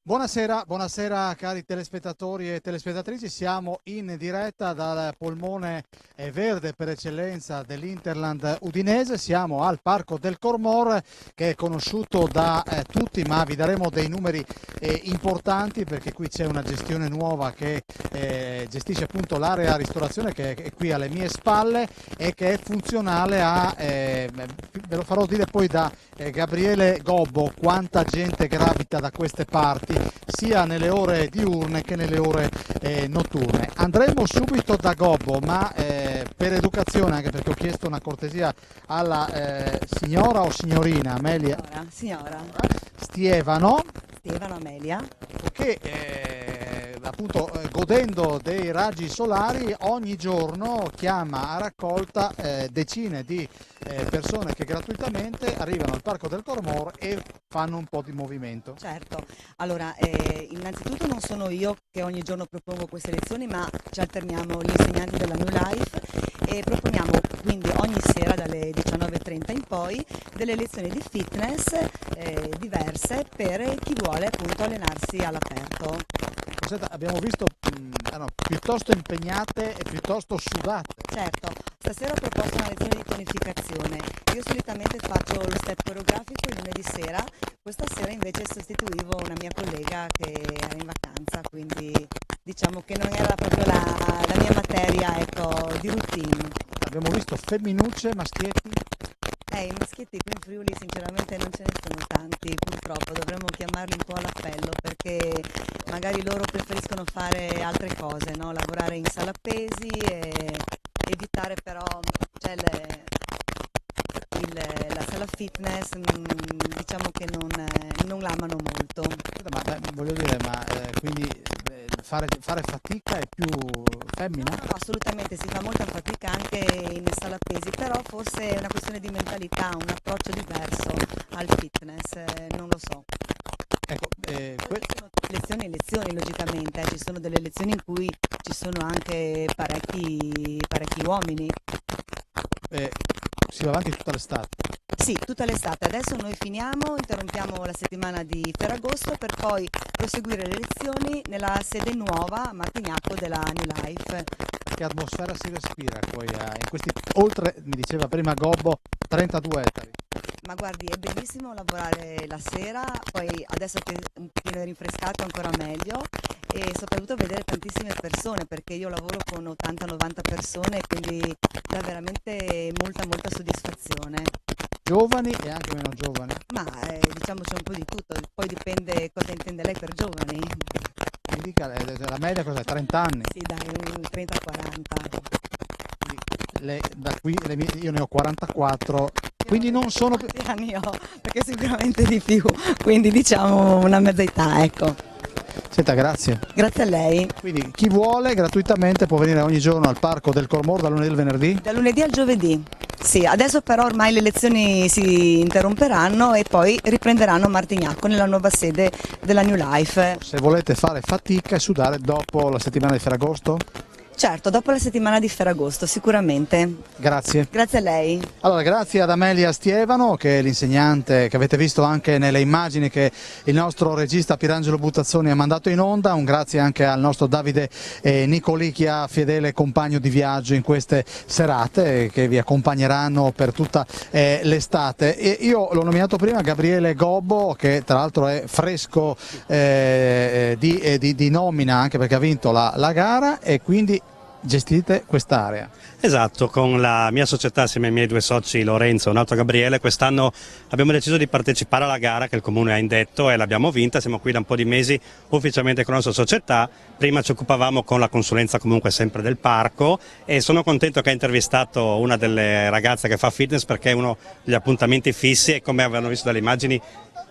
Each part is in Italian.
Buonasera, buonasera cari telespettatori e telespettatrici, siamo in diretta dal polmone verde per eccellenza dell'Interland udinese, siamo al Parco del Cormor che è conosciuto da tutti, ma vi daremo dei numeri importanti perché qui c'è una gestione nuova che gestisce appunto l'area ristorazione che è qui alle mie spalle e che è funzionale a, ve lo farò dire poi da Gabriele Gobbo, quanta gente gravita da queste parti sia nelle ore diurne che nelle ore notturne. Andremo subito da Gobbo, ma per educazione, anche perché ho chiesto una cortesia alla signora o signorina Amelia Signora. Stievano Amelia, che appunto godendo dei raggi solari ogni giorno chiama a raccolta decine di persone che gratuitamente arrivano al Parco del Cormor e fanno un po' di movimento. certo. Allora, innanzitutto non sono io che ogni giorno propongo queste lezioni, ma ci alterniamo gli insegnanti della New Life e proponiamo quindi ogni sera dalle 19:30 in poi delle lezioni di fitness diverse per chi vuole appunto allenarsi all'aperto. Senta, abbiamo visto erano piuttosto impegnate e piuttosto sudate. Certo, stasera ho proposto una lezione di tonificazione. Io solitamente faccio lo step coreografico il lunedì sera, questa sera invece sostituivo una mia collega che era in vacanza, quindi diciamo che non era proprio la mia materia, ecco, di routine. Abbiamo visto femminucce, maschietti. I maschietti qui in Friuli sinceramente non ce ne sono tanti, purtroppo dovremmo chiamarli un po' all'appello perché magari loro preferiscono fare altre cose, no? Lavorare in sala pesi e evitare però cioè, la sala fitness, diciamo che non l'amano molto. Ma voglio dire, quindi fare fatica è più femmina? No, assolutamente, si fa molta fatica anche in sala pesi, però forse è una questione di mentalità, un approccio diverso al fitness, non lo so. Ecco, Poi ci sono lezioni e lezioni logicamente, ci sono delle lezioni in cui ci sono anche parecchi uomini. si va avanti tutta l'estate. Sì, tutta l'estate. Adesso noi finiamo, interrompiamo la settimana di Ferragosto per poi proseguire le lezioni nella sede nuova a Martignacco della New Life. Che atmosfera si respira poi in questi oltre, mi diceva prima Gobbo, 32 ettari. Ma guardi, è bellissimo lavorare la sera, poi adesso che è un pochino rinfrescato ancora meglio e soprattutto vedere tantissime persone perché io lavoro con 80-90 persone, quindi dà veramente molta soddisfazione. Giovani e anche meno giovani. Ma diciamo c'è un po' di tutto, poi dipende cosa intende lei per giovani. Mi dica, la media cos'è? 30 anni? Sì, dai, un 30-40. Da qui io ne ho 44, quindi non sono più... Quanti anni ho? Perché sicuramente di più, quindi diciamo una mezza età, ecco. Senta, grazie. Grazie a lei. Quindi chi vuole gratuitamente può venire ogni giorno al Parco del Cormor dal lunedì al venerdì? Da lunedì al giovedì. Sì, adesso però ormai le lezioni si interromperanno e poi riprenderanno a Martignacco nella nuova sede della New Life. Se volete fare fatica e sudare dopo la settimana di Ferragosto? Certo, dopo la settimana di Ferragosto, sicuramente. Grazie. Grazie a lei. Allora, grazie ad Amelia Stievano, che è l'insegnante che avete visto anche nelle immagini che il nostro regista Pierangelo Buttazzoni ha mandato in onda. Un grazie anche al nostro Davide Nicolicchia, fedele compagno di viaggio in queste serate che vi accompagneranno per tutta l'estate. Io l'ho nominato prima Gabriele Gobbo, che tra l'altro è fresco di nomina anche perché ha vinto la gara e quindi gestite quest'area. Esatto, con la mia società assieme ai miei due soci Lorenzo e un altro Gabriele quest'anno abbiamo deciso di partecipare alla gara che il comune ha indetto e l'abbiamo vinta, siamo qui da un po' di mesi ufficialmente con la nostra società, prima ci occupavamo con la consulenza comunque sempre del parco e sono contento che hai intervistato una delle ragazze che fa fitness perché è uno degli appuntamenti fissi e come avevano visto dalle immagini,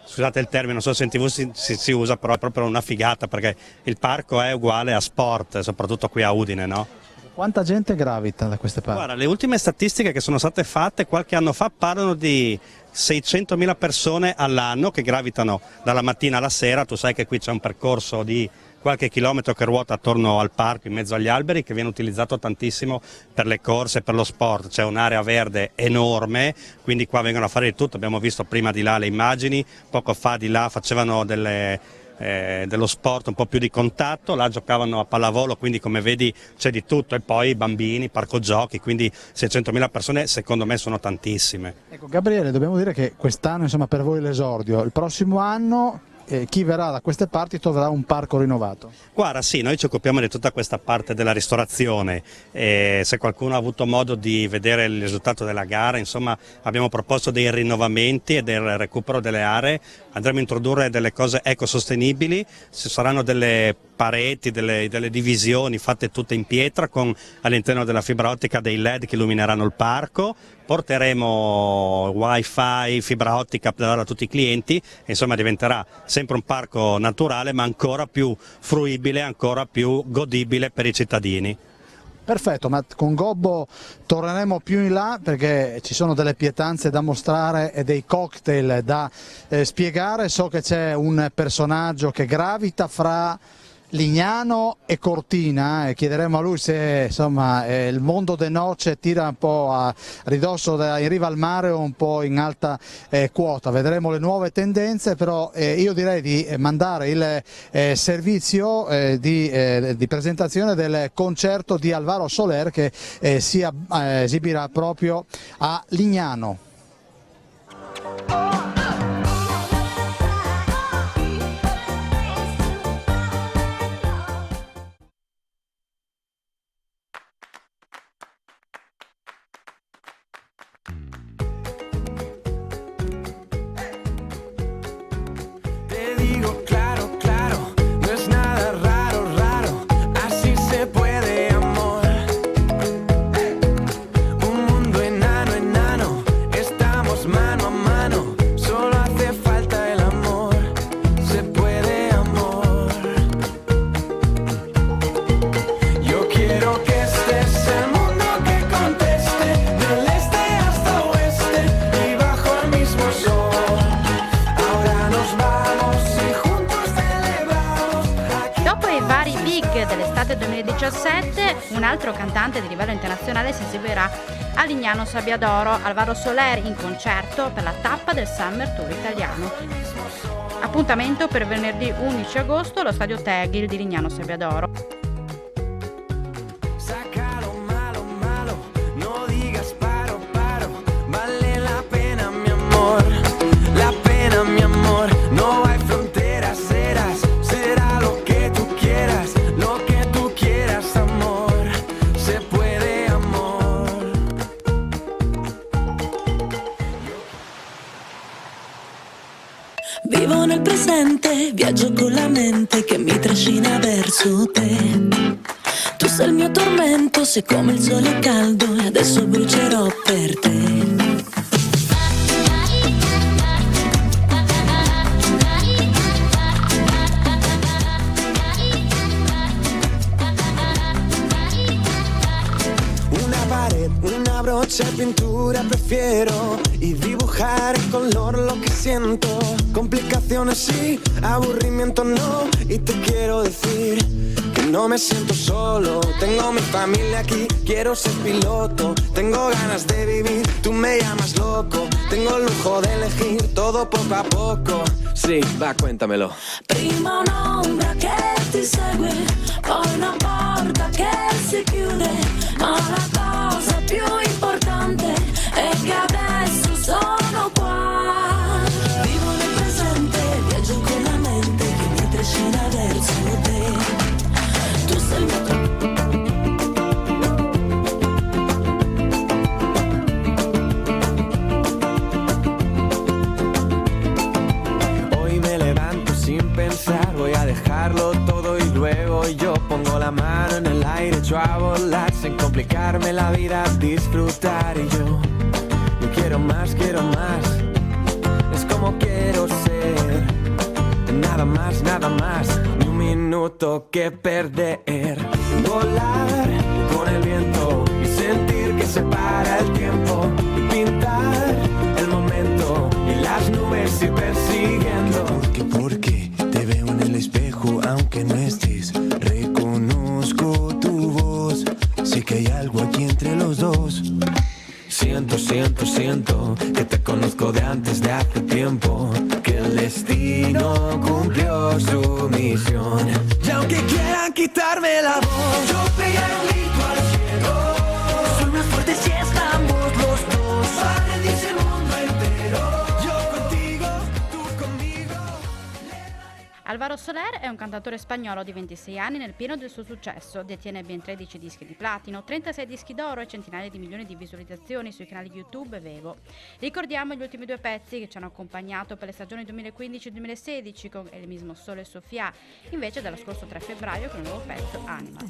scusate il termine, non so se in TV si usa, però è proprio una figata perché il parco è uguale a sport, soprattutto qui a Udine, no? Quanta gente gravita da queste parti? Guarda, le ultime statistiche che sono state fatte qualche anno fa parlano di 600.000 persone all'anno che gravitano dalla mattina alla sera. Tu sai che qui c'è un percorso di qualche chilometro che ruota attorno al parco in mezzo agli alberi che viene utilizzato tantissimo per le corse, per lo sport. C'è un'area verde enorme, quindi qua vengono a fare di tutto. Abbiamo visto prima di là le immagini, poco fa di là facevano delle dello sport un po' più di contatto. Là giocavano a pallavolo, quindi come vedi c'è di tutto, e poi bambini, parco giochi, quindi 600.000 persone secondo me sono tantissime. Ecco Gabriele, dobbiamo dire che quest'anno insomma per voi l'esordio, il prossimo anno chi verrà da queste parti troverà un parco rinnovato. Guarda, sì, noi ci occupiamo di tutta questa parte della ristorazione, e se qualcuno ha avuto modo di vedere il risultato della gara, insomma abbiamo proposto dei rinnovamenti e del recupero delle aree, andremo a introdurre delle cose ecosostenibili, ci saranno delle pareti, delle divisioni fatte tutte in pietra con all'interno della fibra ottica dei LED che illumineranno il parco, porteremo wifi, fibra ottica da dare a tutti i clienti, e insomma diventerà sempre un parco naturale ma ancora più fruibile, ancora più godibile per i cittadini. Perfetto, ma con Gobbo torneremo più in là perché ci sono delle pietanze da mostrare e dei cocktail da spiegare. So che c'è un personaggio che gravita fra Lignano e Cortina, e chiederemo a lui se insomma il mondo de noce tira un po' a ridosso in riva al mare o un po' in alta quota. Vedremo le nuove tendenze, però io direi di mandare il servizio di presentazione del concerto di Alvaro Soler che si esibirà proprio a Lignano. Dell'estate 2017, un altro cantante di livello internazionale si esibirà a Lignano Sabbiadoro, Alvaro Soler in concerto per la tappa del Summer Tour italiano. Appuntamento per venerdì 11 agosto allo stadio Tegil di Lignano Sabbiadoro. Vivo nel presente, viaggio con la mente che mi trascina verso te. Tu sei il mio tormento, sei come il sole caldo e adesso brucerò per te. Una brocha de pintura prefiero y dibujar en color lo que siento. Complicaciones sí, aburrimiento no. Y te quiero decir que no me siento solo. Tengo mi familia aquí, quiero ser piloto. Tengo ganas de vivir, tú me llamas loco. Tengo el lujo de elegir todo poco a poco. Sí, va, cuéntamelo. Prima un'ombra che ti segue, poi una porta che si chiude, ma la cosa più importante è che adesso sono qua. Vivo nel presente, viaggio con la mente che mi trascina verso te. Tu sei il mio voy a dejarlo todo y luego yo pongo la mano en el aire, echo a volar sin complicarme la vida, disfrutar y yo quiero más, es como quiero ser, nada más, ni un minuto que perder, volar con el viento y sentir que se para el tiempo y pintar el momento y las nubes ir persiguiendo. Porque te veo en el espejo aunque no estés, reconozco tu voz, sé que hay algo aquí entre los dos. Siento que te conozco de antes de hace tiempo, que el destino cumplió su misión. Y aunque quieran quitarme la voz, yo pegaré un grito al cielo. Soy más fuerte si estamos los dos. Padre dice el mundo entero. Yo contigo, tú conmigo. Álvaro Soler è un cantautore spagnolo di 26 anni nel pieno del suo successo, detiene ben 13 dischi di platino, 36 dischi d'oro e centinaia di milioni di visualizzazioni sui canali YouTube e Vevo. Ricordiamo gli ultimi 2 pezzi che ci hanno accompagnato per le stagioni 2015-2016 con El mismo Sole e Sofia, invece dallo scorso 3 febbraio con il nuovo pezzo Anima.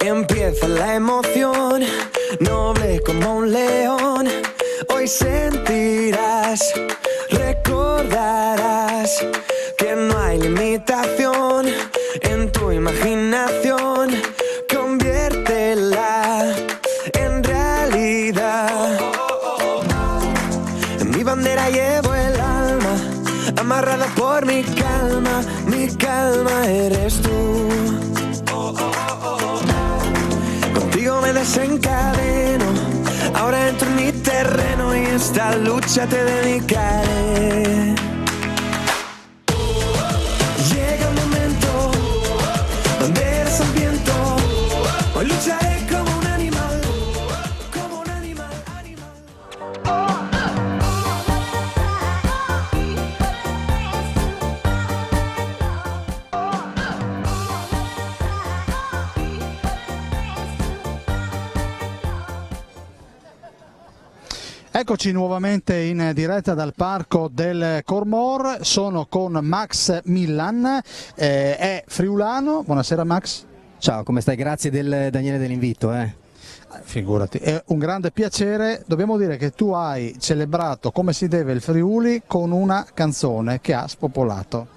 Empieza la emoción, noble como un león. Hoy sentirás, recordarás que no hay limitación en tu imaginación. Conviértela en realidad. En mi bandera llevo el alma, amarrada por mi calma eres tú. Contigo me desencadeno, ahora entro en mi terreno y esta lucha te dedicaré. Llega el momento, banderas al viento, hoy lucharé como un animal, como un animal, Eccoci nuovamente in diretta dal Parco del Cormor, sono con Max Millan, è friulano. Buonasera Max. Ciao, come stai? Grazie Daniele dell'invito. Figurati, è un grande piacere. Dobbiamo dire che tu hai celebrato come si deve il Friuli con una canzone che ha spopolato.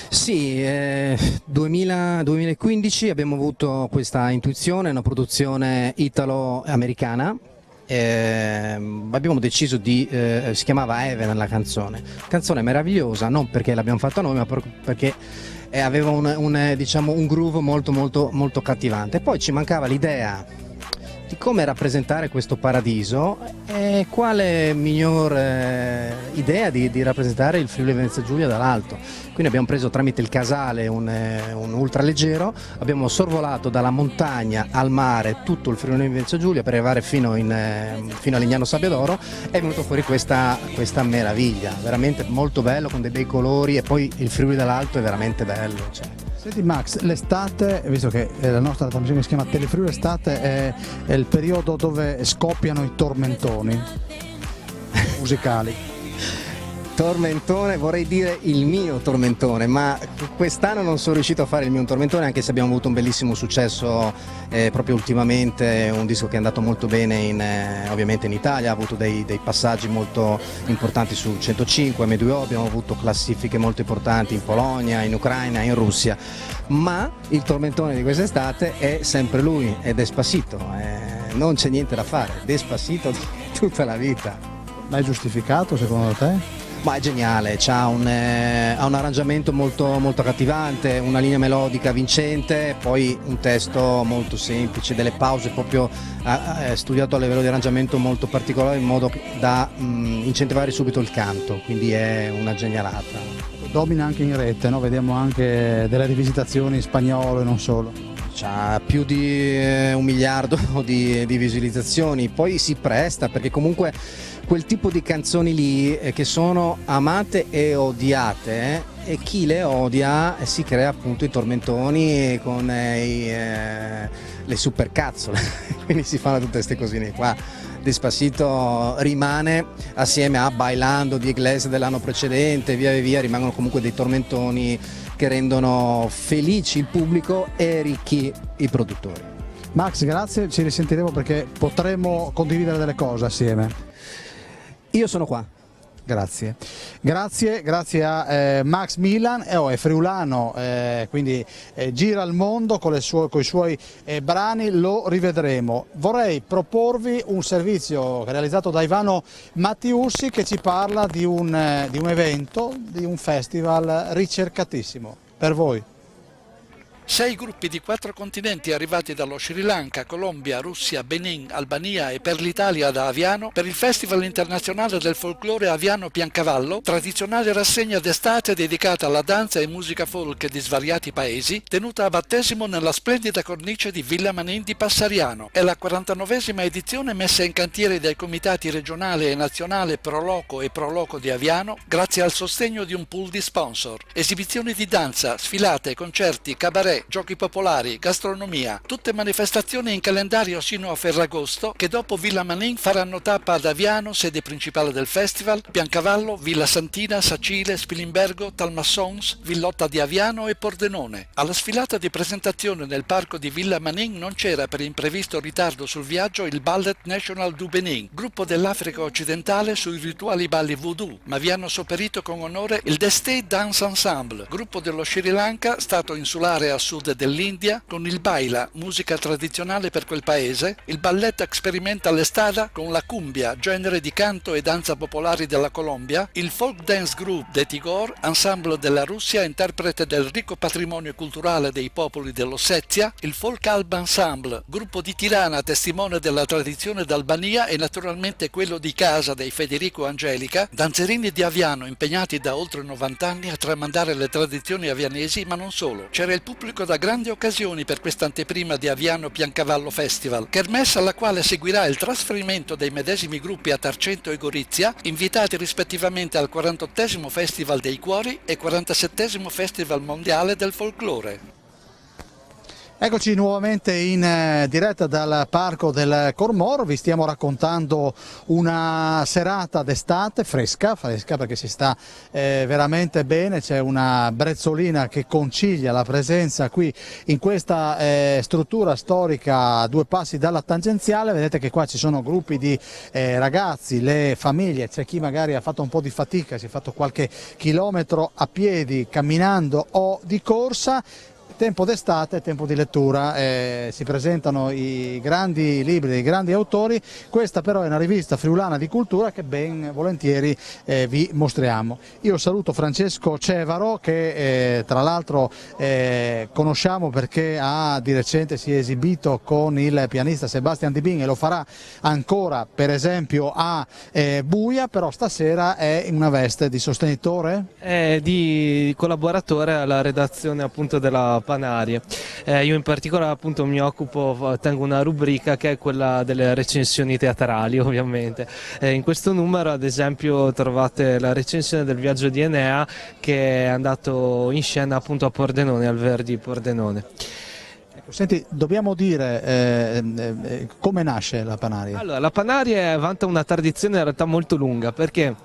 Sì, 2015 abbiamo avuto questa intuizione, una produzione italo-americana. Abbiamo deciso si chiamava Even la canzone meravigliosa, non perché l'abbiamo fatta noi, ma perché aveva un groove molto cattivante. Poi ci mancava l'idea di come rappresentare questo paradiso e quale miglior idea di rappresentare il Friuli Venezia Giulia dall'alto. Quindi abbiamo preso tramite il casale un ultraleggero, abbiamo sorvolato dalla montagna al mare tutto il Friuli Venezia Giulia per arrivare fino a Lignano Sabbiadoro e è venuto fuori questa meraviglia, veramente molto bello, con dei bei colori, e poi il Friuli dall'alto è veramente bello. Senti Max, l'estate, visto che la nostra trasmissione si chiama Telefriuli, l'estate è il periodo dove scoppiano i tormentoni musicali. Tormentone, vorrei dire il mio tormentone, ma quest'anno non sono riuscito a fare il mio tormentone, anche se abbiamo avuto un bellissimo successo proprio ultimamente, un disco che è andato molto bene ovviamente in Italia, ha avuto dei passaggi molto importanti su 105, M2O, abbiamo avuto classifiche molto importanti in Polonia, in Ucraina, in Russia, ma il tormentone di quest'estate è sempre lui, è Despacito, non c'è niente da fare, Despacito tutta la vita. Ma è giustificato secondo te? Ma è geniale, ha un arrangiamento molto accattivante, una linea melodica vincente, poi un testo molto semplice, delle pause proprio studiato a livello di arrangiamento molto particolare, in modo da incentivare subito il canto, quindi è una genialata. Domina anche in rete, no? Vediamo anche delle rivisitazioni in spagnolo e non solo. C'ha più di 1 miliardo di visualizzazioni, poi si presta perché comunque quel tipo di canzoni lì che sono amate e odiate, e chi le odia si crea appunto i tormentoni con le supercazzole, quindi si fanno tutte queste cosine qua. Despacito rimane, assieme a Bailando di Iglesias dell'anno precedente, via, rimangono comunque dei tormentoni che rendono felici il pubblico e ricchi i produttori. Max, grazie, ci risentiremo perché potremo condividere delle cose assieme. Io sono qua. Grazie a Max Millan, è friulano, quindi gira il mondo con i suoi brani, lo rivedremo. Vorrei proporvi un servizio realizzato da Ivano Mattiussi che ci parla di un evento, di un festival ricercatissimo per voi. 6 gruppi di 4 continenti arrivati dallo Sri Lanka, Colombia, Russia, Benin, Albania e per l'Italia da Aviano per il Festival Internazionale del Folklore Aviano Piancavallo, tradizionale rassegna d'estate dedicata alla danza e musica folk di svariati paesi, tenuta a battesimo nella splendida cornice di Villa Manin di Passariano. È la 49esima edizione messa in cantiere dai comitati regionale e nazionale Proloco e Proloco di Aviano grazie al sostegno di un pool di sponsor. Esibizioni di danza, sfilate, concerti, cabaret, giochi popolari, gastronomia, tutte manifestazioni in calendario sino a Ferragosto che dopo Villa Manin faranno tappa ad Aviano, sede principale del festival, Piancavallo, Villa Santina, Sacile, Spilimbergo, Talmassons, Villotta di Aviano e Pordenone. Alla sfilata di presentazione nel parco di Villa Manin non c'era per imprevisto ritardo sul viaggio il Ballet National du Benin, gruppo dell'Africa occidentale sui rituali balli voodoo, ma vi hanno sopperito con onore il Desté Dance Ensemble, gruppo dello Sri Lanka, stato insulare a sud dell'India, con il Baila, musica tradizionale per quel paese, il Ballet Experimental Estada con la cumbia, genere di canto e danza popolari della Colombia, il Folk Dance Group de Tigor, ensemble della Russia, interprete del ricco patrimonio culturale dei popoli dell'Ossetia, il Folk Alb Ensemble, gruppo di Tirana, testimone della tradizione d'Albania e naturalmente quello di casa dei Federico Angelica, danzerini di Aviano impegnati da oltre 90 anni a tramandare le tradizioni avianesi, ma non solo. C'era il pubblico da grandi occasioni per questa anteprima di Aviano Piancavallo Festival, kermesse alla quale seguirà il trasferimento dei medesimi gruppi a Tarcento e Gorizia, invitati rispettivamente al 48esimo Festival dei Cuori e 47esimo Festival Mondiale del Folklore. Eccoci nuovamente in diretta dal Parco del Cormor, vi stiamo raccontando una serata d'estate fresca perché si sta veramente bene, c'è una brezzolina che concilia la presenza qui in questa struttura storica a 2 passi dalla tangenziale. Vedete che qua ci sono gruppi di ragazzi, le famiglie, c'è chi magari ha fatto un po' di fatica, si è fatto qualche chilometro a piedi, camminando o di corsa. Tempo d'estate, tempo di lettura, si presentano i grandi libri dei grandi autori. Questa però è una rivista friulana di cultura che ben volentieri vi mostriamo. Io saluto Francesco Cevaro che tra l'altro conosciamo perché di recente si è esibito con il pianista Sebastian Dibin e lo farà ancora per esempio a Buia, però stasera è in una veste di sostenitore? Di collaboratore alla redazione appunto della Panarie. Io in particolare appunto tengo una rubrica che è quella delle recensioni teatrali ovviamente. In questo numero ad esempio trovate la recensione del viaggio di Enea che è andato in scena appunto a Pordenone, al Verdi Pordenone. Senti, dobbiamo dire come nasce la Panarie? Allora, la Panarie vanta una tradizione in realtà molto lunga perché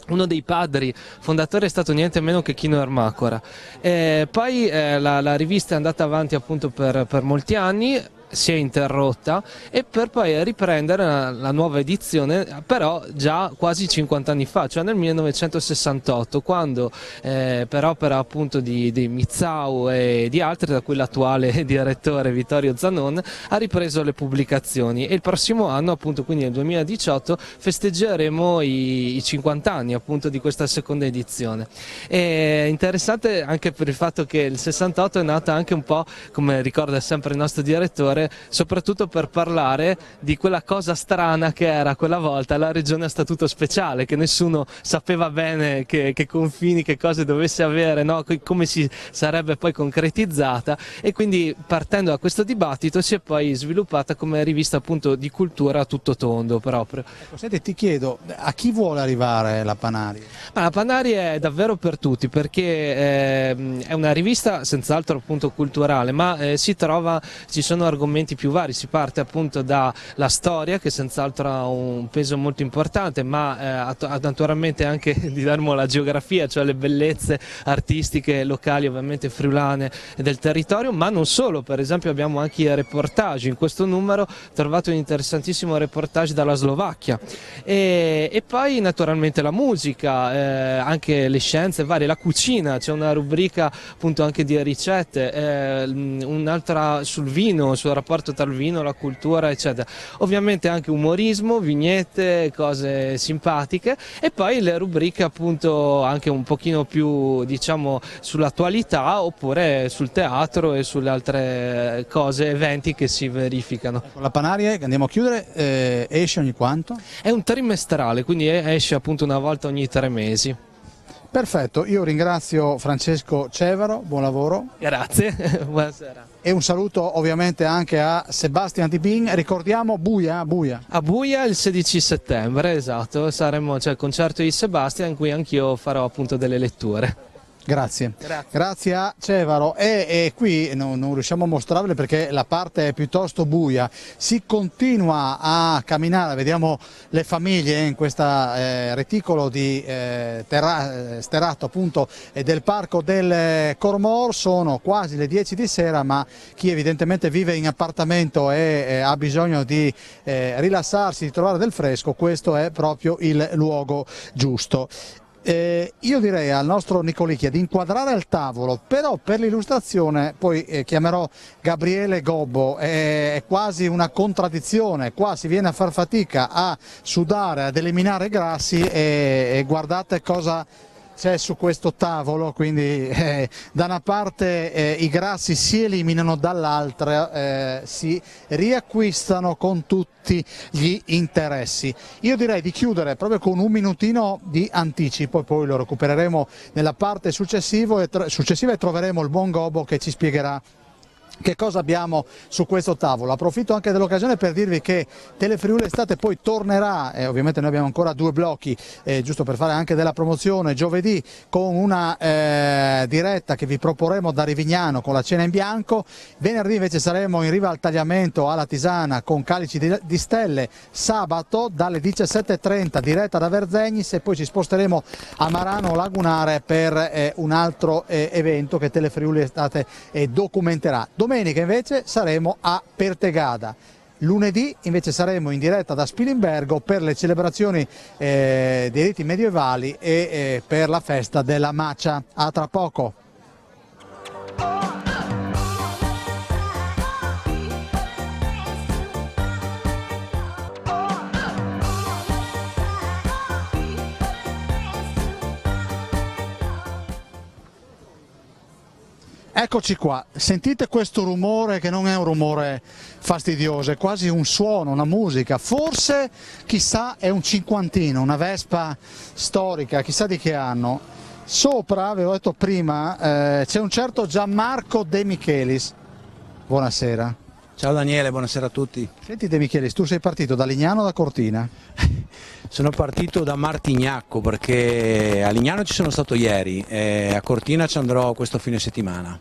uno dei padri fondatori è stato niente meno che Chino Ermacora. Poi la rivista è andata avanti appunto per molti anni, si è interrotta e per poi riprendere la nuova edizione però già quasi 50 anni fa, cioè nel 1968, quando per opera appunto di Mizzau e di altri, da cui l'attuale direttore Vittorio Zanon ha ripreso le pubblicazioni, e il prossimo anno appunto, quindi nel 2018, festeggeremo i 50 anni appunto di questa seconda edizione. È interessante anche per il fatto che il 68 è nata anche un po', come ricorda sempre il nostro direttore, soprattutto per parlare di quella cosa strana che era quella volta la regione a statuto speciale, che nessuno sapeva bene che confini, che cose dovesse avere, no? Come si sarebbe poi concretizzata, e quindi partendo da questo dibattito si è poi sviluppata come rivista appunto di cultura a tutto tondo proprio. Ecco, senti, ti chiedo, a chi vuole arrivare la Panarie? Ma la Panarie è davvero per tutti, perché è una rivista senz'altro appunto culturale, ma ci sono argomenti più vari. Si parte appunto dalla storia, che senz'altro ha un peso molto importante, ma naturalmente anche la geografia, cioè le bellezze artistiche locali ovviamente friulane del territorio, ma non solo. Per esempio abbiamo anche i reportage. In questo numero trovate un interessantissimo reportage dalla Slovacchia, e poi naturalmente la musica, anche le scienze varie, la cucina, c'è una rubrica appunto anche di ricette, un'altra sul vino, sul rapporto tra il vino, la cultura, eccetera. Ovviamente anche umorismo, vignette, cose simpatiche, e poi le rubriche appunto anche un pochino più, diciamo, sull'attualità, oppure sul teatro e sulle altre cose, eventi che si verificano. Con la Panarie, che andiamo a chiudere, esce ogni quanto? È un trimestrale, quindi esce appunto una volta ogni 3 mesi. Perfetto, io ringrazio Francesco Cevaro, buon lavoro. Grazie, buonasera. E un saluto ovviamente anche a Sebastian Di Bin, ricordiamo Buia. A Buia il 16 settembre, esatto, c'è il concerto di Sebastian in cui anch'io farò appunto delle letture. Grazie a Cevaro e qui non riusciamo a mostrarle perché la parte è piuttosto buia, si continua a camminare, vediamo le famiglie in questo reticolo di sterrato appunto del Parco del Cormor. Sono quasi le 10 di sera, ma chi evidentemente vive in appartamento e ha bisogno di rilassarsi, di trovare del fresco, questo è proprio il luogo giusto. Io direi al nostro Nicolicchia di inquadrare al tavolo, però per l'illustrazione poi chiamerò Gabriele Gobbo, è quasi una contraddizione, qua si viene a far fatica a sudare, ad eliminare grassi e guardate cosa c'è su questo tavolo, quindi da una parte i grassi si eliminano, dall'altra si riacquistano con tutti gli interessi. Io direi di chiudere proprio con un minutino di anticipo, poi lo recupereremo nella parte successiva e troveremo il buon Gobbo che ci spiegherà che cosa abbiamo su questo tavolo. Approfitto anche dell'occasione per dirvi che Telefriuli Estate poi tornerà, e ovviamente noi abbiamo ancora 2 blocchi, giusto per fare anche della promozione, giovedì con una diretta che vi proporremo da Rivignano con la cena in bianco, venerdì invece saremo in riva al Tagliamento alla Tisana con Calici di Stelle, sabato dalle 17:30 diretta da Verzegnis, e poi ci sposteremo a Marano Lagunare per un altro evento che Telefriuli Estate documenterà. Domenica invece saremo a Pertegada. Lunedì invece saremo in diretta da Spilimbergo per le celebrazioni dei riti medievali e per la festa della Macia. A tra poco. Eccoci qua, sentite questo rumore che non è un rumore fastidioso, è quasi un suono, una musica, forse chissà è un cinquantino, una Vespa storica, chissà di che anno. Sopra, avevo detto prima, c'è un certo Gianmarco De Michelis. Buonasera. Ciao Daniele, buonasera a tutti. Senti De Michelis, tu sei partito da Lignano o da Cortina? Sono partito da Martignacco perché a Lignano ci sono stato ieri e a Cortina ci andrò questo fine settimana.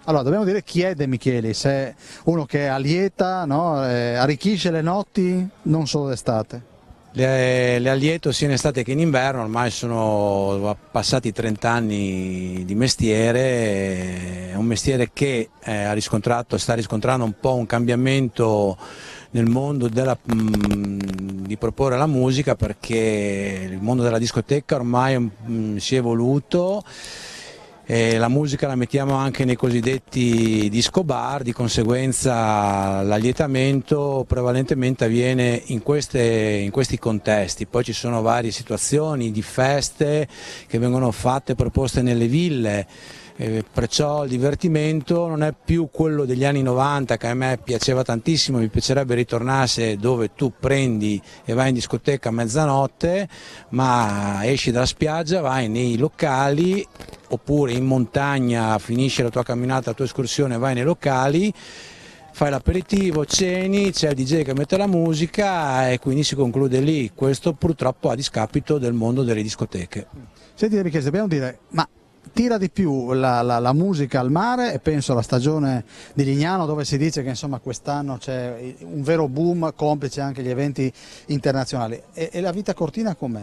Allora, dobbiamo dire chi è De Michelis, è uno che allieta, no? Arricchisce le notti non solo d'estate. Le allieto sia in estate che in inverno, ormai sono passati 30 anni di mestiere, è un mestiere che sta riscontrando un po' un cambiamento nel mondo di proporre la musica, perché il mondo della discoteca ormai si è evoluto. La musica la mettiamo anche nei cosiddetti disco bar, di conseguenza l'allietamento prevalentemente avviene in questi contesti. Poi ci sono varie situazioni di feste che vengono fatte, proposte nelle ville, perciò il divertimento non è più quello degli anni 90 che a me piaceva tantissimo, mi piacerebbe ritornasse, dove tu prendi e vai in discoteca a mezzanotte, ma esci dalla spiaggia, vai nei locali, oppure in montagna, finisci la tua camminata, la tua escursione, vai nei locali, fai l'aperitivo, ceni, c'è il DJ che mette la musica e quindi si conclude lì. Questo purtroppo a discapito del mondo delle discoteche. Senti Michele, dobbiamo dire, ma tira di più la musica al mare, e penso alla stagione di Lignano, dove si dice che insomma quest'anno c'è un vero boom, complice anche gli eventi internazionali, e la vita cortina com'è?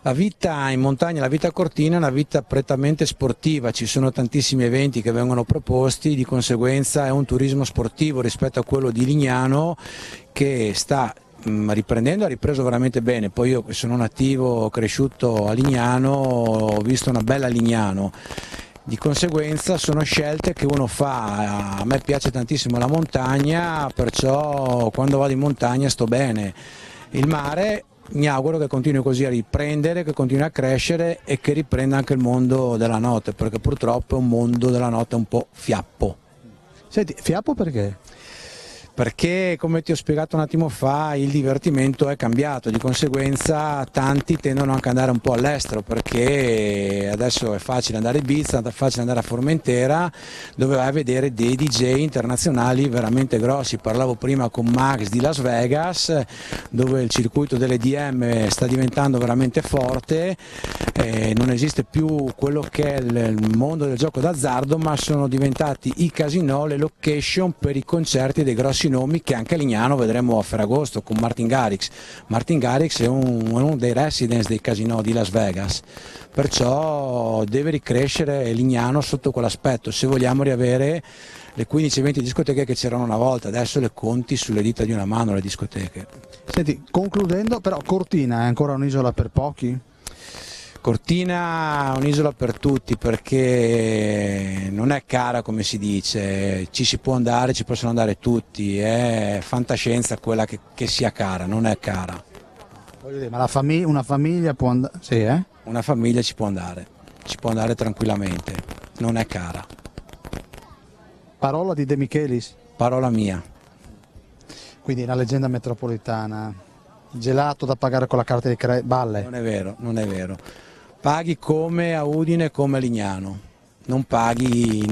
La vita in montagna, la vita cortina è una vita prettamente sportiva, ci sono tantissimi eventi che vengono proposti, di conseguenza è un turismo sportivo rispetto a quello di Lignano che sta riprendendo, ha ripreso veramente bene. Poi io che sono nativo, cresciuto a Lignano, ho visto una bella Lignano. Di conseguenza sono scelte che uno fa. A me piace tantissimo la montagna, perciò quando vado in montagna sto bene. Il mare mi auguro che continui così a riprendere, che continui a crescere e che riprenda anche il mondo della notte, perché purtroppo è un mondo della notte un po' fiappo. Senti, fiappo perché? Perché, come ti ho spiegato un attimo fa, il divertimento è cambiato, di conseguenza tanti tendono anche ad andare un po' all'estero, perché adesso è facile andare a Ibiza, è facile andare a Formentera, dove vai a vedere dei DJ internazionali veramente grossi. Parlavo prima con Max di Las Vegas, dove il circuito delle DM sta diventando veramente forte, non esiste più quello che è il mondo del gioco d'azzardo, ma sono diventati i casinò, le location per i concerti dei grossi nomi che anche a Lignano vedremo a Ferragosto con Martin Garrix. Martin Garrix è uno dei residents dei casinò di Las Vegas, perciò deve ricrescere Lignano sotto quell'aspetto se vogliamo riavere le 15-20 discoteche che c'erano una volta. Adesso le conti sulle dita di una mano le discoteche. Senti, concludendo, però Cortina è ancora un'isola per pochi? Cortina è un'isola per tutti, perché non è cara come si dice, ci si può andare, ci possono andare tutti, è fantascienza quella che sia cara, non è cara. Voglio dire, ma una famiglia può andare? Sì, Una famiglia ci può andare tranquillamente, non è cara. Parola di De Michelis? Parola mia. Quindi una leggenda metropolitana, gelato da pagare con la carta di credito, balle? Non è vero, non è vero. Paghi come a Udine, come a Lignano, non paghi.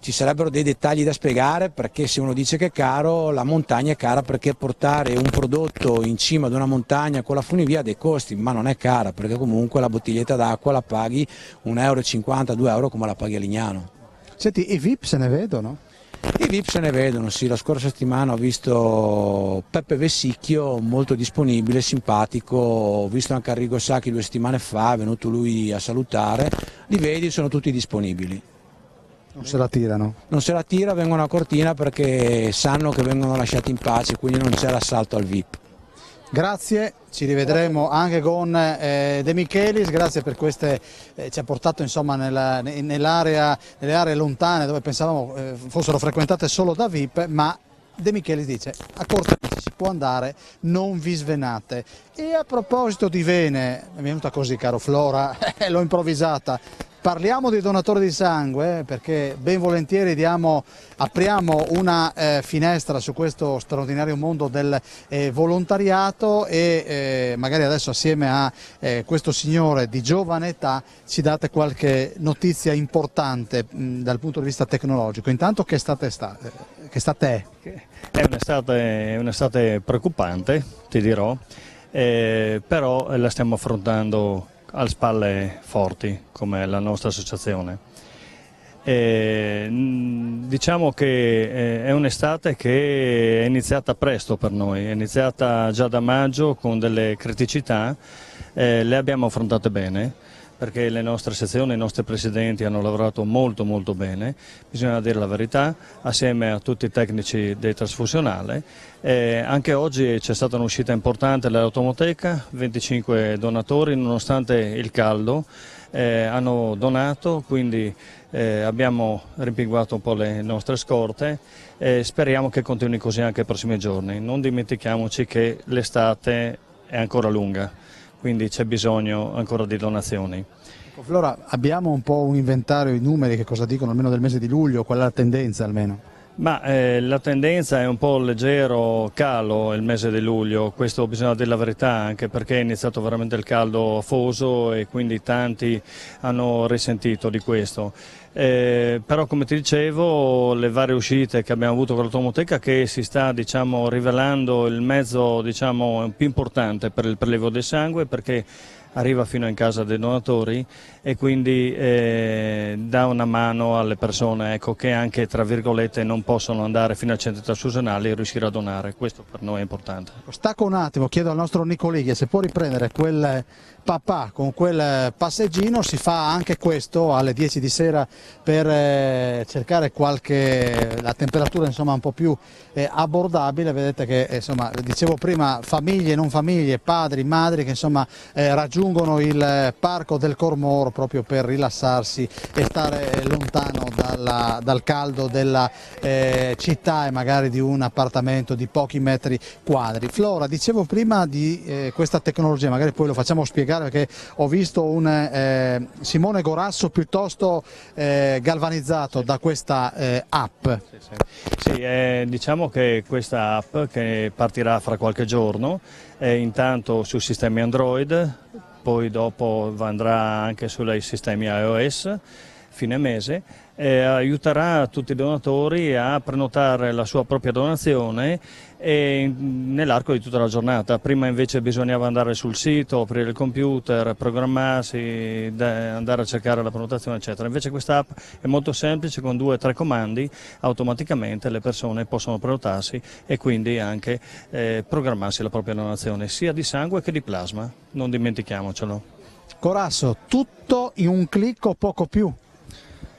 Ci sarebbero dei dettagli da spiegare, perché se uno dice che è caro, la montagna è cara perché portare un prodotto in cima ad una montagna con la funivia ha dei costi, ma non è cara, perché comunque la bottiglietta d'acqua la paghi 1,50 €, 2 € come la paghi a Lignano. Senti, i VIP se ne vedono? I VIP se ne vedono, sì, la scorsa settimana ho visto Peppe Vessicchio molto disponibile, simpatico, ho visto anche Arrigo Sacchi 2 settimane fa, è venuto lui a salutare, li vedi, sono tutti disponibili. Non se la tirano? Non se la tira, vengono a Cortina perché sanno che vengono lasciati in pace, quindi non c'è l'assalto al VIP. Grazie, ci rivedremo anche con De Michelis, grazie per queste, ci ha portato insomma nelle aree lontane dove pensavamo fossero frequentate solo da VIP, ma De Michelis dice a Cortina si può andare, non vi svenate. E a proposito di vene, è venuta così caro Flora, l'ho improvvisata. Parliamo di donatori di sangue perché ben volentieri apriamo una finestra su questo straordinario mondo del volontariato e magari adesso assieme a questo signore di giovane età ci date qualche notizia importante dal punto di vista tecnologico. Intanto che estate è? È un'estate preoccupante, ti dirò, però la stiamo affrontando alle spalle forti come la nostra associazione. Diciamo che è un'estate che è iniziata presto per noi, è iniziata già da maggio con delle criticità, le abbiamo affrontate bene perché le nostre sezioni, i nostri presidenti hanno lavorato molto bene, bisogna dire la verità, assieme a tutti i tecnici dei trasfusionali. Anche oggi c'è stata un'uscita importante dell'automoteca, 25 donatori nonostante il caldo hanno donato, quindi abbiamo rimpinguato un po' le nostre scorte e speriamo che continui così anche i prossimi giorni. Non dimentichiamoci che l'estate è ancora lunga, quindi c'è bisogno ancora di donazioni. Flora, abbiamo un po' un inventario, i numeri che cosa dicono almeno del mese di luglio, qual è la tendenza almeno? Ma la tendenza è un po' leggero calo il mese di luglio, questo bisogna dire la verità, anche perché è iniziato veramente il caldo afoso e quindi tanti hanno risentito di questo. Però come ti dicevo, le varie uscite che abbiamo avuto con l'automoteca, che si sta rivelando il mezzo più importante per il prelievo del sangue, perché arriva fino in casa dei donatori e quindi dà una mano alle persone che anche tra virgolette non possono andare fino al centro trasfusionale e riuscire a donare. Questo per noi è importante. Stacco un attimo, chiedo al nostro Nicolighi se può riprendere quel papà con quel passeggino. Si fa anche questo alle 10 di sera per cercare la temperatura insomma un po' più abbordabile. Vedete che insomma, dicevo prima, famiglie, non famiglie, padri, madri che insomma raggiungono raggiungono il Parco del Cormor proprio per rilassarsi e stare lontano dal caldo della città e magari di un appartamento di pochi metri quadri. Flora, dicevo prima di questa tecnologia, magari poi lo facciamo spiegare perché ho visto un Simone Gorasso piuttosto galvanizzato da questa app. Sì, diciamo che questa app che partirà fra qualche giorno, intanto sui sistemi Android, poi dopo andrà anche sui sistemi iOS, fine mese, aiuterà tutti i donatori a prenotare la sua propria donazione nell'arco di tutta la giornata. Prima invece bisognava andare sul sito, aprire il computer, programmarsi, andare a cercare la prenotazione eccetera. Invece questa app è molto semplice, con 2 o 3 comandi automaticamente le persone possono prenotarsi e quindi anche programmarsi la propria donazione sia di sangue che di plasma, non dimentichiamocelo. Corasso, tutto in un clic o poco più?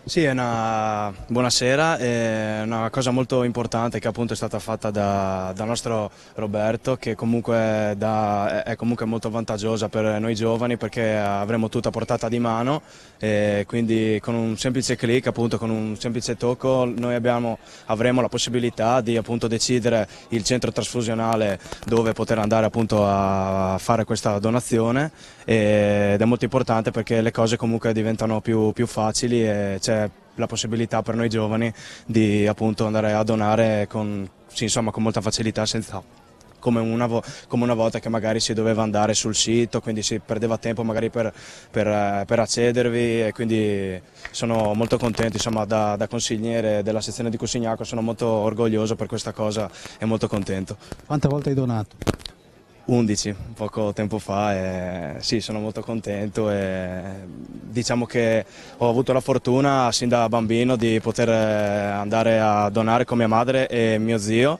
Sì, buonasera, è una cosa molto importante che appunto è stata fatta dal nostro Roberto, che comunque è comunque molto vantaggiosa per noi giovani perché avremo tutta a portata di mano e quindi con un semplice clic, appunto con un semplice tocco, noi avremo la possibilità di appunto decidere il centro trasfusionale dove poter andare appunto a fare questa donazione, ed è molto importante perché le cose comunque diventano più facili e c'è la possibilità per noi giovani di appunto andare a donare con molta facilità, senza come una volta che magari si doveva andare sul sito, quindi si perdeva tempo magari per accedervi, e quindi sono molto contento, insomma, da consigliere della sezione di Cussignaco sono molto orgoglioso per questa cosa e molto contento. Quante volte hai donato? 11, poco tempo fa, e sì, sono molto contento e diciamo che ho avuto la fortuna sin da bambino di poter andare a donare con mia madre e mio zio,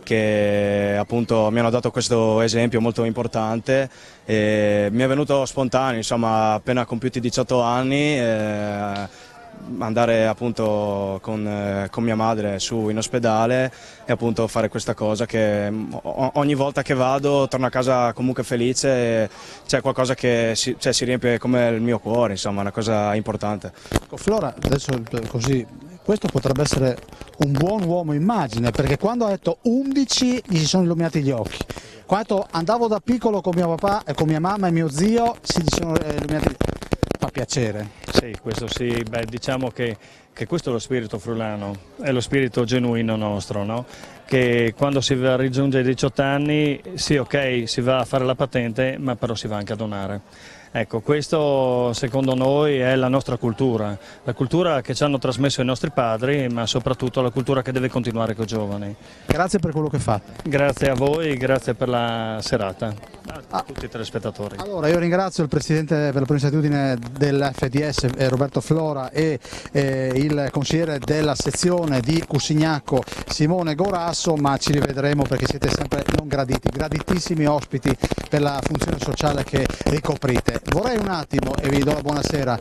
che appunto mi hanno dato questo esempio molto importante e mi è venuto spontaneo, insomma, appena compiuti 18 anni, andare appunto con mia madre su in ospedale e appunto fare questa cosa che ogni volta che vado torno a casa comunque felice, e c'è qualcosa che si riempie come il mio cuore, insomma, una cosa importante. Flora, adesso così, questo potrebbe essere un buon uomo immagine, perché quando ha detto 11 gli si sono illuminati gli occhi. Quando andavo da piccolo con mio papà e con mia mamma e mio zio si sono illuminati gli occhi. Fa piacere. Sì, questo sì, diciamo che questo è lo spirito friulano, è lo spirito genuino nostro, no? Che quando si raggiunge i 18 anni, sì, ok, si va a fare la patente, ma però si va anche a donare. Ecco, questo secondo noi è la nostra cultura, la cultura che ci hanno trasmesso i nostri padri, ma soprattutto la cultura che deve continuare con i giovani. Grazie per quello che fate. Grazie a voi, grazie per la serata, a tutti i telespettatori. Allora, io ringrazio il Presidente per la provincia di Udine dell'FDS, Roberto Flora, e il consigliere della sezione di Cussignaco, Simone Gorasso, ma ci rivedremo perché siete sempre non graditissimi ospiti per la funzione sociale che ricoprite. Vorrei un attimo, e vi do la buonasera,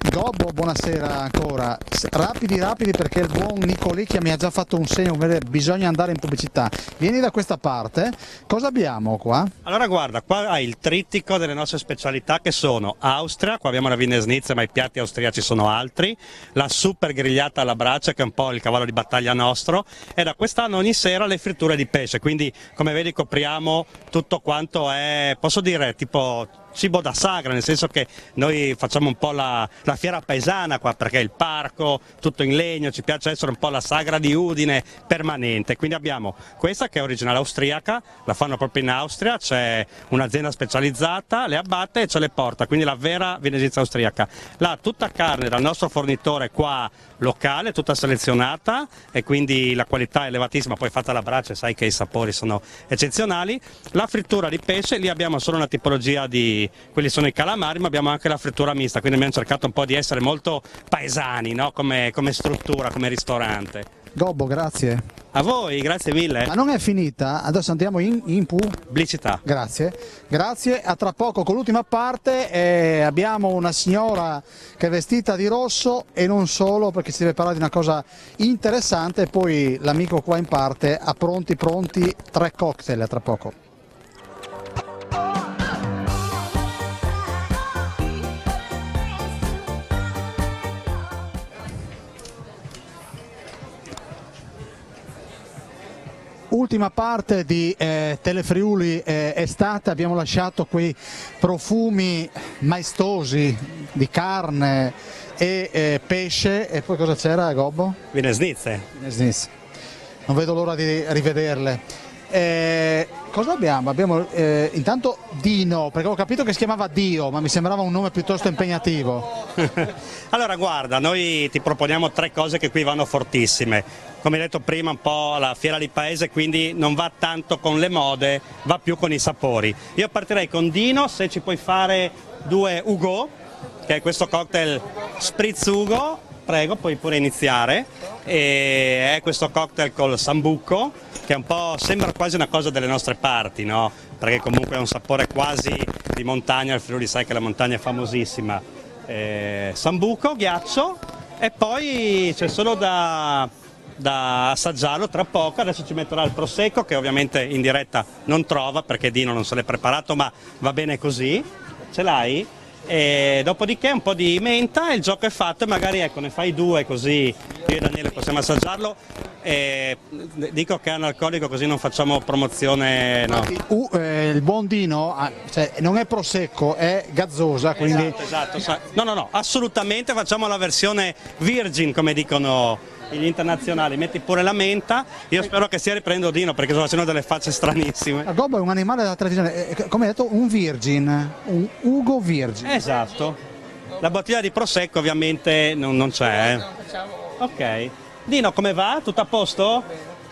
Gobbo, buonasera ancora, rapidi perché il buon Nicolicchia mi ha già fatto un segno, bisogna andare in pubblicità. Vieni da questa parte, cosa abbiamo qua? Allora guarda, qua hai il trittico delle nostre specialità che sono Austria, qua abbiamo la Wiener Schnitzel, ma i piatti austriaci sono altri, la super grigliata alla brace che è un po' il cavallo di battaglia nostro, e da quest'anno ogni sera le fritture di pesce, quindi come vedi copriamo tutto quanto è, posso dire, tipo cibo da sagra, nel senso che noi facciamo un po' la fiera paesana qua, perché il parco, tutto in legno, ci piace essere un po' la sagra di Udine permanente, quindi abbiamo questa che è originale austriaca, la fanno proprio in Austria, c'è un'azienda specializzata, le abbatte e ce le porta, quindi la vera Wiener Schnitzel austriaca. Là tutta carne dal nostro fornitore qua locale, tutta selezionata, e quindi la qualità è elevatissima, poi fatta alla brace, sai che i sapori sono eccezionali. La frittura di pesce, lì abbiamo solo una tipologia di, quelli sono i calamari, ma abbiamo anche la frittura mista, quindi abbiamo cercato un po' di essere molto paesani, no? come struttura, come ristorante. Gobbo, grazie. A voi, grazie mille. Ma non è finita, adesso andiamo in pubblicità. Grazie, a tra poco con l'ultima parte. Abbiamo una signora che è vestita di rosso e non solo, perché si deve parlare di una cosa interessante, e poi l'amico qua in parte ha pronti 3 cocktail a tra poco. ultima parte di Telefriuli estate, abbiamo lasciato quei profumi maestosi di carne e pesce, e poi cosa c'era, Gobbo? Vinesnizze. Non vedo l'ora di rivederle. Cosa abbiamo? Abbiamo intanto Dino, perché ho capito che si chiamava Dio, ma mi sembrava un nome piuttosto impegnativo. Allora guarda, noi ti proponiamo 3 cose che qui vanno fortissime. Come detto prima, un po' la fiera di paese, quindi non va tanto con le mode, va più con i sapori. Io partirei con Dino, se ci puoi fare 2 Hugo, che è questo cocktail Spritz Hugo, prego, puoi pure iniziare. E è questo cocktail col sambuco, che un po' sembra quasi una cosa delle nostre parti, no? Perché comunque ha un sapore quasi di montagna, il Friuli sai che la montagna è famosissima. Sambuco, ghiaccio, e poi c'è solo da assaggiarlo tra poco. Adesso ci metterà il prosecco, che ovviamente in diretta non trova perché Dino non se l'è preparato, ma va bene così. Ce l'hai? E dopodiché un po' di menta e il gioco è fatto, e magari ecco ne fai 2 così io e Daniele possiamo assaggiarlo. Dico che è analcolico così non facciamo promozione, no. Il buon Dino non è prosecco, è gazzosa, quindi... Esatto. No, assolutamente, facciamo la versione virgin come dicono gli internazionali, metti pure la menta. Io spero che stia riprendendo Dino perché sto facendo delle facce stranissime. La gobbo è un animale della tradizione, come hai detto, un virgin, un Hugo virgin. Esatto, la bottiglia di prosecco ovviamente non c'è. Ok, Dino, come va? Tutto a posto?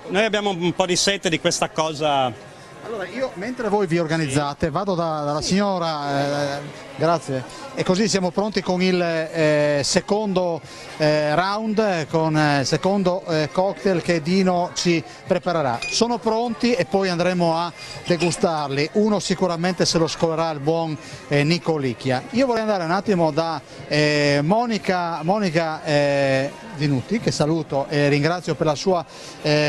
Noi abbiamo un po' di sete di questa cosa. Allora io, mentre voi vi organizzate, vado dalla signora, grazie, e così siamo pronti con il secondo round, con il secondo cocktail che Dino ci preparerà. Sono pronti e poi andremo a degustarli. Uno sicuramente se lo scolerà il buon Nico Licchia. Io vorrei andare un attimo da Monica Dinutti, che saluto e ringrazio per la sua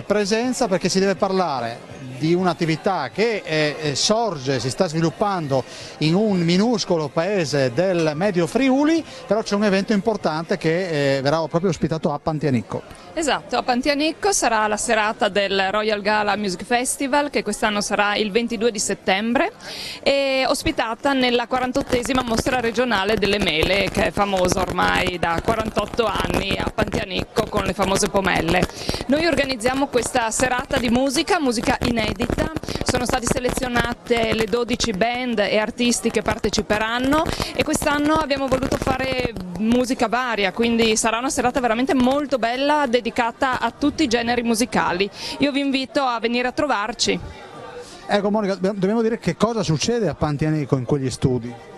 presenza, perché si deve parlare di un'attività che sorge, si sta sviluppando in un minuscolo paese del Medio Friuli, però c'è un evento importante che verrà proprio ospitato a Pantianicco. Esatto, a Pantianicco sarà la serata del Royal Gala Music Festival, che quest'anno sarà il 22 di settembre, e ospitata nella 48esima mostra regionale delle mele, che è famosa ormai da 48 anni a Pantianicco con le famose pomelle. Noi organizziamo questa serata di musica inedita, sono state selezionate le 12 band e artisti che parteciperanno, e quest'anno abbiamo voluto fare musica varia, quindi sarà una serata veramente molto bella, dedicata a tutti i generi musicali. Io vi invito a venire a trovarci. Ecco Monica, dobbiamo dire che cosa succede a Pantianicco in quegli studi?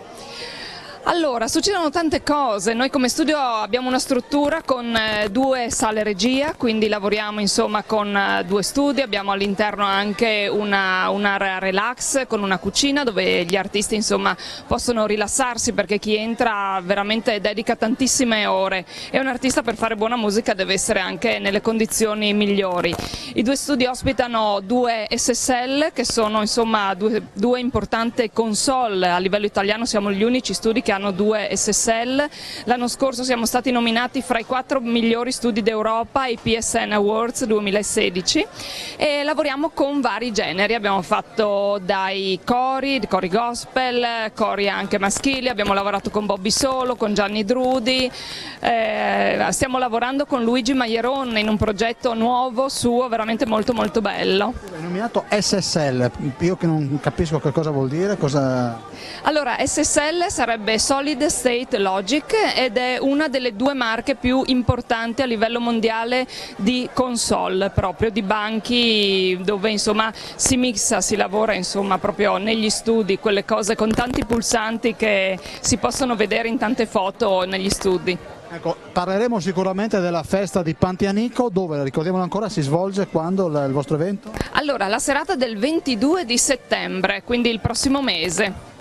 Allora, succedono tante cose. Noi come studio abbiamo una struttura con 2 sale regia, quindi lavoriamo insomma con 2 studi, abbiamo all'interno anche un'area relax con una cucina dove gli artisti insomma possono rilassarsi, perché chi entra veramente dedica tantissime ore, e un artista per fare buona musica deve essere anche nelle condizioni migliori. I 2 studi ospitano 2 SSL, che sono insomma due importanti console a livello italiano, siamo gli unici studi che hanno 2 SSL. L'anno scorso siamo stati nominati fra i 4 migliori studi d'Europa ai PSN Awards 2016, e lavoriamo con vari generi. Abbiamo fatto dai cori gospel, cori anche maschili, abbiamo lavorato con Bobby Solo, con Gianni Drudi, stiamo lavorando con Luigi Maieron in un progetto nuovo suo veramente molto molto bello. È nominato SSL, io che non capisco che cosa vuol dire, Allora, SSL sarebbe Solid State Logic, ed è una delle 2 marche più importanti a livello mondiale di console, proprio di banchi dove insomma si mixa, si lavora insomma proprio negli studi, quelle cose con tanti pulsanti che si possono vedere in tante foto negli studi. Ecco, parleremo sicuramente della festa di Pantianicco, dove, ricordiamolo ancora, si svolge quando il vostro evento? Allora, la serata del 22 di settembre, quindi il prossimo mese.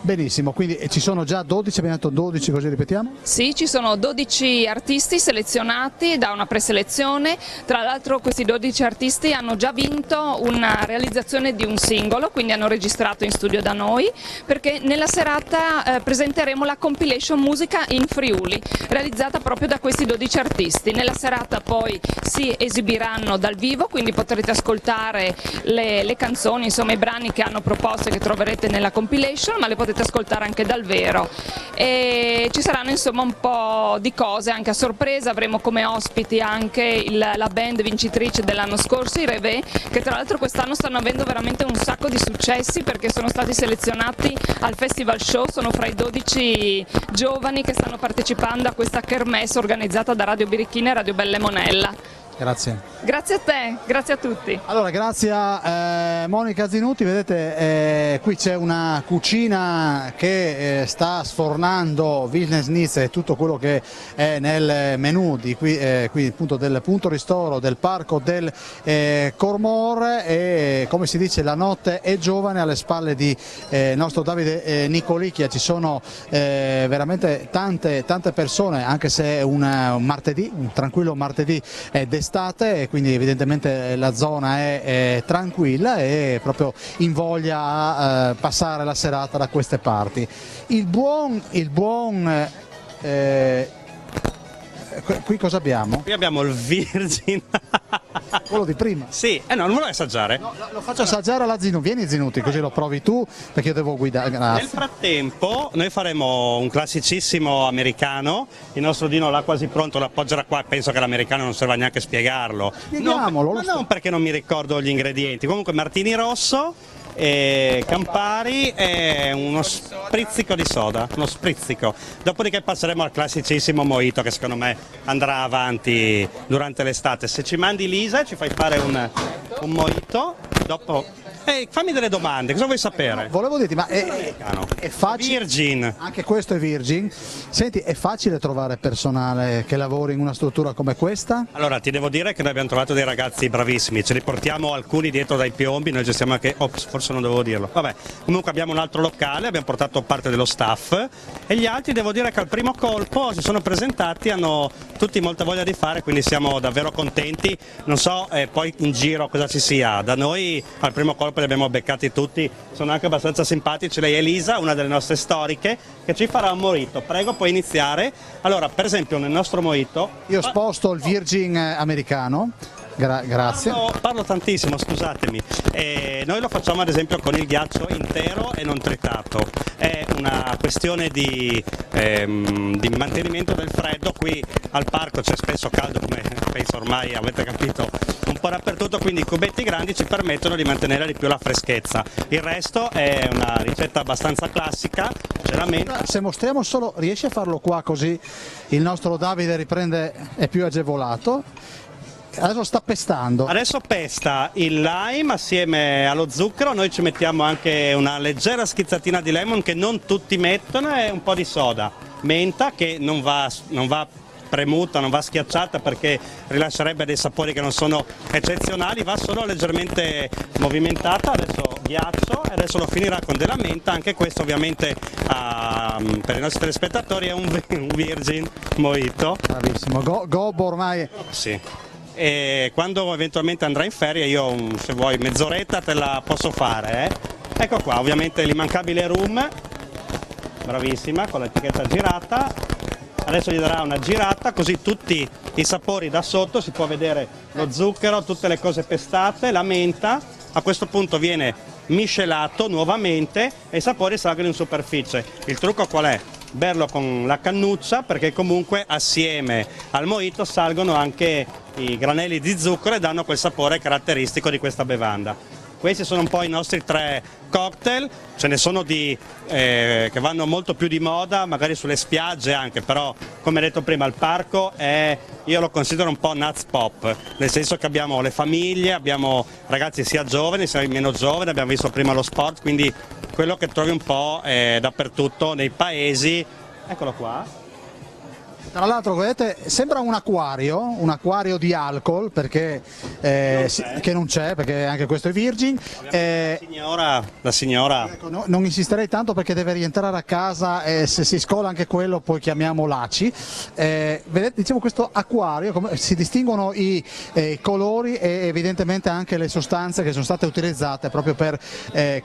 Benissimo, quindi ci sono già 12, abbiamo detto 12, così ripetiamo? Sì, ci sono 12 artisti selezionati da una preselezione, tra l'altro questi 12 artisti hanno già vinto una realizzazione di un singolo, quindi hanno registrato in studio da noi, perché nella serata presenteremo la compilation Musica in Friuli, realizzata proprio da questi 12 artisti. Nella serata poi si esibiranno dal vivo, quindi potrete ascoltare le canzoni, insomma i brani che hanno proposto e che troverete nella compilation, ma le potete ascoltare anche dal vero. E ci saranno insomma un po' di cose anche a sorpresa, avremo come ospiti anche la band vincitrice dell'anno scorso, i Revé, che tra l'altro quest'anno stanno avendo veramente un sacco di successi perché sono stati selezionati al Festival Show, sono fra i 12 giovani che stanno partecipando a questa kermesse organizzata da Radio Birichina e Radio Belle Monella. Grazie. Grazie a te, grazie a tutti. Allora, grazie a Monica Zinuti, vedete qui c'è una cucina che sta sfornando Wilhelmsnitz e tutto quello che è nel menù di qui appunto del punto ristoro del Parco del Cormor, e come si dice la notte è giovane. Alle spalle di nostro Davide Nicolicchia ci sono veramente tante persone, anche se è un martedì, un tranquillo martedì d'estate, e quindi evidentemente la zona è tranquilla e proprio invoglia a passare la serata da queste parti. Il buon qui cosa abbiamo? Qui abbiamo il Virgin. Quello di prima? Sì, no, non vuoi assaggiare? No, lo faccio assaggiare alla Zinuti. Vieni Zinuti, così lo provi tu, perché io devo guidare. Grazie. Nel frattempo noi faremo un classicissimo americano, il nostro Dino l'ha quasi pronto, lo appoggerà qua, penso che l'americano non serva neanche a spiegarlo. Spieghiamolo. Ma non perché non mi ricordo gli ingredienti, comunque martini rosso, Campari e uno sprizzico di soda, uno sprizzico. Dopodiché passeremo al classicissimo mojito che secondo me andrà avanti durante l'estate. Se ci mandi Lisa ci fai fare un mojito, dopo fammi delle domande, cosa vuoi sapere? Volevo dirti, ma è facile? Virgin. Anche questo è Virgin. Senti, è facile trovare personale che lavori in una struttura come questa? Allora, ti devo dire che noi abbiamo trovato dei ragazzi bravissimi, ce li portiamo alcuni dietro dai piombi, noi gestiamo anche, forse non dovevo dirlo, vabbè, comunque abbiamo un altro locale, abbiamo portato parte dello staff e gli altri devo dire che al primo colpo si sono presentati, hanno tutti molta voglia di fare, quindi siamo davvero contenti. Non so poi in giro cosa ci sia, da noi al primo colpo li abbiamo beccati tutti, sono anche abbastanza simpatici. Lei è Elisa, una delle nostre storiche, che ci farà un mojito. Prego, puoi iniziare. Allora, per esempio nel nostro mojito io sposto il Virgin americano. Grazie. Parlo tantissimo, scusatemi. Noi lo facciamo ad esempio con il ghiaccio intero e non tritato. È una questione di mantenimento del freddo. Qui al parco c'è spesso caldo, come penso ormai avete capito, un po' dappertutto, quindi i cubetti grandi ci permettono di mantenere di più la freschezza. Il resto è una ricetta abbastanza classica. Se mostriamo solo, riesci a farlo qua così il nostro Davide riprende, è più agevolato. Adesso sta pestando. Adesso pesta il lime assieme allo zucchero, noi ci mettiamo anche una leggera schizzatina di lemon che non tutti mettono e un po' di soda. Menta che non va premuta, non va schiacciata perché rilascerebbe dei sapori che non sono eccezionali, va solo leggermente movimentata. Adesso ghiaccio e adesso lo finirà con della menta, anche questo ovviamente per i nostri telespettatori è un Virgin mojito. Bravissimo, Gobbo ormai. Sì. E quando eventualmente andrà in ferie io se vuoi mezz'oretta te la posso fare. Ecco qua, ovviamente l'immancabile rum, bravissima, con l'etichetta girata. Adesso gli darà una girata così tutti i sapori da sotto, si può vedere lo zucchero, tutte le cose pestate, la menta. A questo punto viene miscelato nuovamente e i sapori salgono in superficie. Il trucco qual è? Berlo con la cannuccia, perché comunque assieme al mojito salgono anche i granelli di zucchero e danno quel sapore caratteristico di questa bevanda. Questi sono un po' i nostri 3 cocktail, ce ne sono che vanno molto più di moda, magari sulle spiagge anche, però come detto prima il parco io lo considero un po' nuts pop, nel senso che abbiamo le famiglie, abbiamo ragazzi sia giovani sia meno giovani, abbiamo visto prima lo sport, quindi quello che trovi un po' dappertutto nei paesi. Eccolo qua. Tra l'altro vedete sembra un acquario di alcol perché che non c'è perché anche questo è Virgin. La signora Ecco, non insisterei tanto perché deve rientrare a casa e se si scola anche quello poi chiamiamo l'ACI. Vedete, diciamo, questo acquario si distinguono i colori e evidentemente anche le sostanze che sono state utilizzate proprio per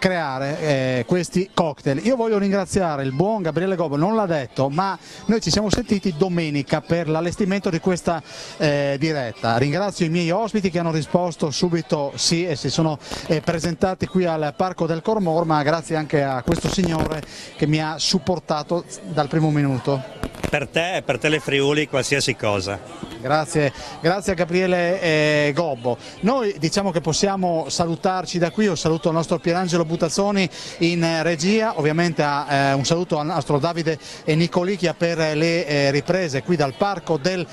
creare questi cocktail. Io voglio ringraziare il buon Gabriele Gobbo, non l'ha detto, ma noi ci siamo sentiti domenica per l'allestimento di questa diretta. Ringrazio i miei ospiti che hanno risposto subito sì e si sono presentati qui al Parco del Cormor, ma grazie anche a questo signore che mi ha supportato dal primo minuto. per te e per Telefriuli qualsiasi cosa. Grazie a Gabriele Gobbo. Noi diciamo che possiamo salutarci da qui. Io saluto il nostro Pierangelo Butazzoni in regia, ovviamente un saluto al nostro Davide Nicolicchia per le riprese qui dal Parco del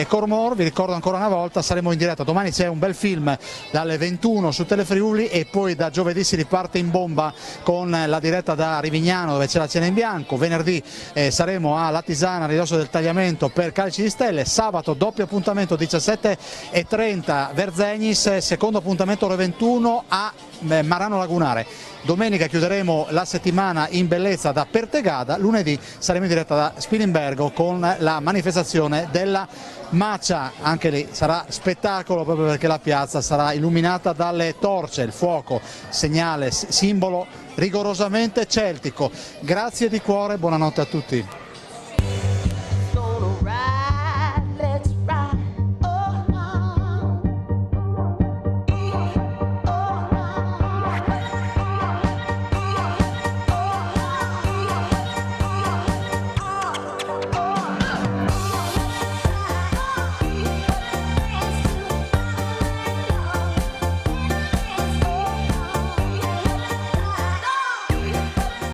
Cormor. Vi ricordo ancora una volta, saremo in diretta, domani c'è un bel film dalle 21 su Telefriuli e poi da giovedì si riparte in bomba con la diretta da Rivignano dove c'è la cena in bianco. Venerdì saremo a Latisana, a ridosso del Tagliamento, per Calci di Stelle. Sabato doppio appuntamento 17:30 Verzegnis, secondo appuntamento ore 21 a Marano Lagunare. Domenica chiuderemo la settimana in bellezza da Pertegada, lunedì saremo in diretta da Spilimbergo con la manifestazione della Macia, anche lì sarà spettacolo proprio perché la piazza sarà illuminata dalle torce, il fuoco, segnale, simbolo rigorosamente celtico. Grazie di cuore, buonanotte a tutti.